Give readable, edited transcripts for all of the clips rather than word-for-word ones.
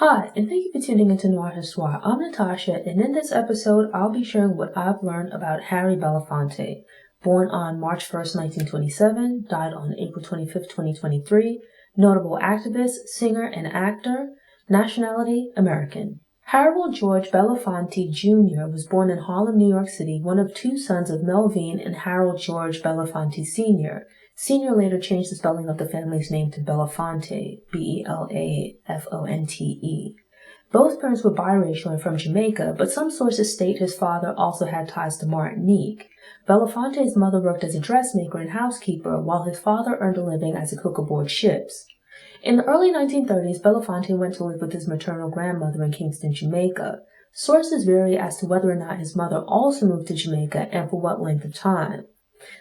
Hi, and thank you for tuning into Noir Histoire. I'm Natasha, and in this episode, I'll be sharing what I've learned about Harry Belafonte. Born on March 1st, 1927, died on April 25th, 2023, notable activist, singer, and actor, nationality, American. Harold George Belafonte Jr. was born in Harlem, New York City, one of two sons of Melvine and Harold George Belafonte Sr. Sr. later changed the spelling of the family's name to Belafonte, Belafonte. Both parents were biracial and from Jamaica, but some sources state his father also had ties to Martinique. Belafonte's mother worked as a dressmaker and housekeeper, while his father earned a living as a cook aboard ships. In the early 1930s, Belafonte went to live with his maternal grandmother in Kingston, Jamaica. Sources vary as to whether or not his mother also moved to Jamaica and for what length of time.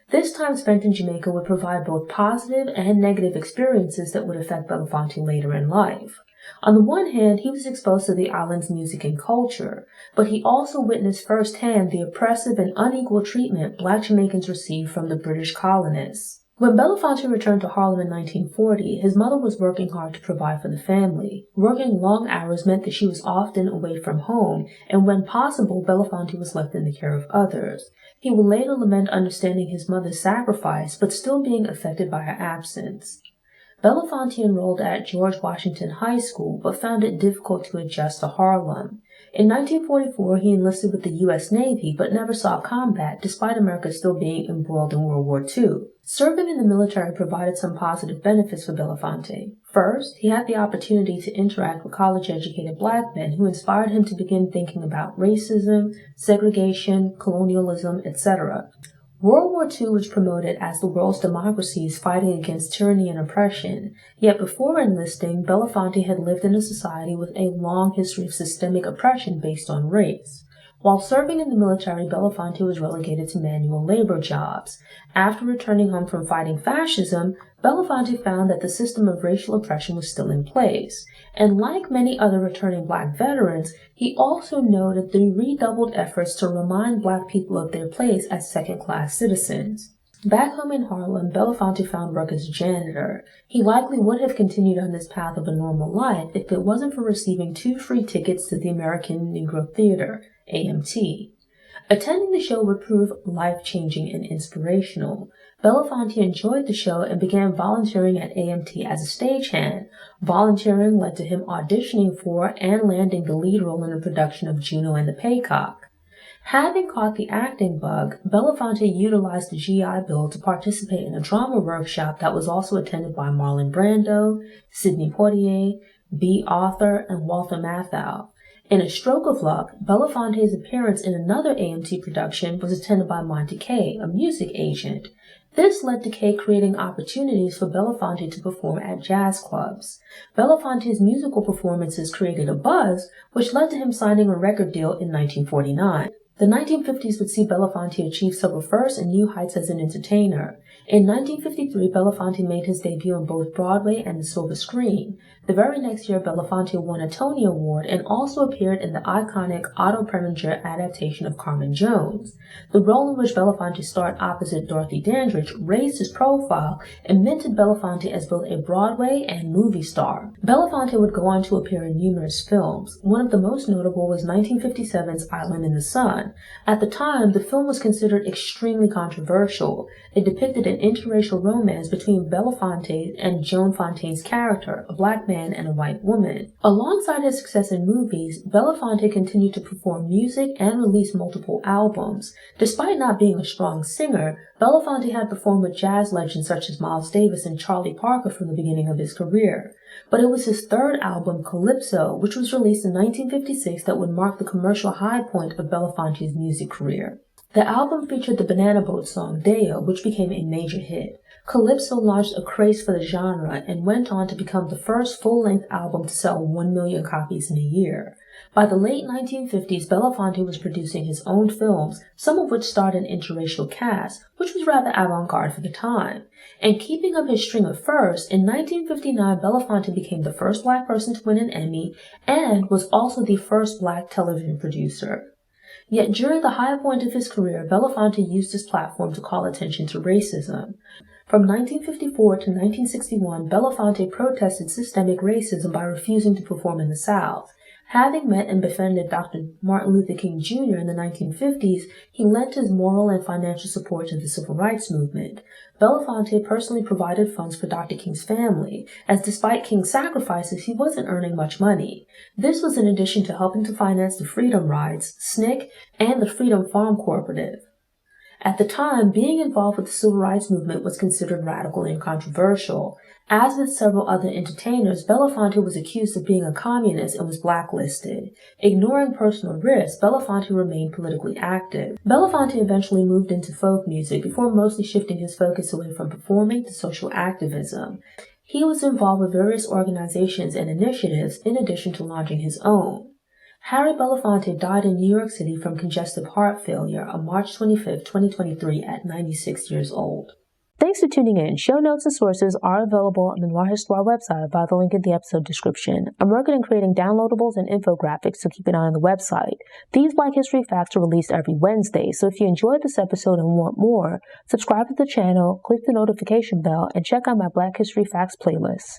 This time spent in Jamaica would provide both positive and negative experiences that would affect Belafonte later in life. On the one hand, he was exposed to the island's music and culture, but he also witnessed firsthand the oppressive and unequal treatment Black Jamaicans received from the British colonists. When Belafonte returned to Harlem in 1940, his mother was working hard to provide for the family. Working long hours meant that she was often away from home, and when possible, Belafonte was left in the care of others. He would later lament understanding his mother's sacrifice, but still being affected by her absence. Belafonte enrolled at George Washington High School, but found it difficult to adjust to Harlem. In 1944, he enlisted with the U.S. Navy, but never saw combat, despite America still being embroiled in World War II. Serving in the military provided some positive benefits for Belafonte. First, he had the opportunity to interact with college-educated Black men who inspired him to begin thinking about racism, segregation, colonialism, etc. World War II was promoted as the world's democracies fighting against tyranny and oppression, yet before enlisting, Belafonte had lived in a society with a long history of systemic oppression based on race. While serving in the military, Belafonte was relegated to manual labor jobs. After returning home from fighting fascism, Belafonte found that the system of racial oppression was still in place. And like many other returning Black veterans, he also noted the redoubled efforts to remind Black people of their place as second-class citizens. Back home in Harlem, Belafonte found work as a janitor. He likely would have continued on this path of a normal life if it wasn't for receiving 2 free tickets to the American Negro Theater, AMT. Attending the show would prove life-changing and inspirational. Belafonte enjoyed the show and began volunteering at AMT as a stagehand. Volunteering led to him auditioning for and landing the lead role in a production of Juno and the Paycock. Having caught the acting bug, Belafonte utilized the GI Bill to participate in a drama workshop that was also attended by Marlon Brando, Sidney Poitier, B. Arthur, and Walter Matthau. In a stroke of luck, Belafonte's appearance in another AMT production was attended by Monte Kay, a music agent. This led to Kay creating opportunities for Belafonte to perform at jazz clubs. Belafonte's musical performances created a buzz, which led to him signing a record deal in 1949. The 1950s would see Belafonte achieve several firsts and new heights as an entertainer. In 1953, Belafonte made his debut on both Broadway and the silver screen. The very next year, Belafonte won a Tony Award and also appeared in the iconic Otto Preminger adaptation of Carmen Jones. The role in which Belafonte starred opposite Dorothy Dandridge raised his profile and minted Belafonte as both a Broadway and movie star. Belafonte would go on to appear in numerous films. One of the most notable was 1957's Island in the Sun. At the time, the film was considered extremely controversial. It depicted an interracial romance between Belafonte and Joan Fontaine's character, a Black man and a white woman. Alongside his success in movies, Belafonte continued to perform music and release multiple albums. Despite not being a strong singer, Belafonte had performed with jazz legends such as Miles Davis and Charlie Parker from the beginning of his career. But it was his third album, Calypso, which was released in 1956, that would mark the commercial high point of Belafonte's music career. The album featured the Banana Boat song, Deo, which became a major hit. Calypso launched a craze for the genre and went on to become the first full-length album to sell 1 million copies in a year. By the late 1950s, Belafonte was producing his own films, some of which starred an interracial cast, which was rather avant-garde for the time. And keeping up his string of firsts, in 1959, Belafonte became the first Black person to win an Emmy and was also the first Black television producer. Yet during the high point of his career, Belafonte used his platform to call attention to racism. From 1954 to 1961, Belafonte protested systemic racism by refusing to perform in the South. Having met and befriended Dr. Martin Luther King Jr. in the 1950s, he lent his moral and financial support to the civil rights movement. Belafonte personally provided funds for Dr. King's family, as despite King's sacrifices, he wasn't earning much money. This was in addition to helping to finance the Freedom Rides, SNCC, and the Freedom Farm Cooperative. At the time, being involved with the civil rights movement was considered radical and controversial. As with several other entertainers, Belafonte was accused of being a communist and was blacklisted. Ignoring personal risks, Belafonte remained politically active. Belafonte eventually moved into folk music before mostly shifting his focus away from performing to social activism. He was involved with various organizations and initiatives in addition to launching his own. Harry Belafonte died in New York City from congestive heart failure on March 25, 2023 at 96 years old. Thanks for tuning in. Show notes and sources are available on the Noir Histoire website via the link in the episode description. I'm working on creating downloadables and infographics, so keep an eye on the website. These Black History Facts are released every Wednesday, so if you enjoyed this episode and want more, subscribe to the channel, click the notification bell, and check out my Black History Facts playlist.